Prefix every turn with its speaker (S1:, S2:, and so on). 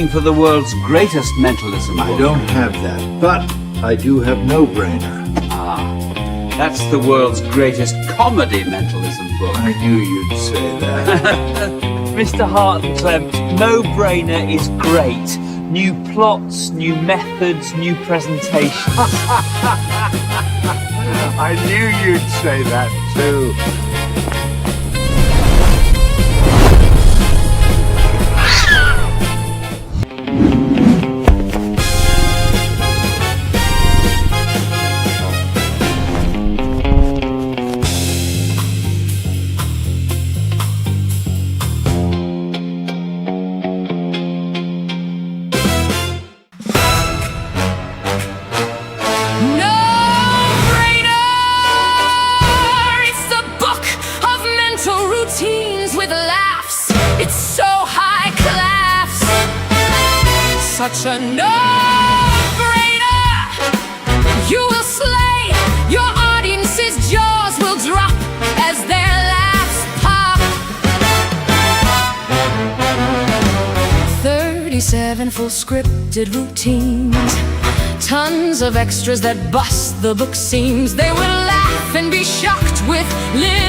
S1: looking for the world's greatest mentalism book.
S2: I don't have that, but I do have No-Brainer.
S1: That's the world's greatest comedy mentalism book.
S2: I knew you'd say that.
S3: Mr. Hartclempt, No-Brainer is great. New plots, new methods, new presentation.
S2: I knew you'd say that too.
S4: Such a no-brainer. You will slay your audience's jaws will drop as their laughs pop. 37 full scripted routines, tons of extras that bust the book seams. They will laugh and be shocked with little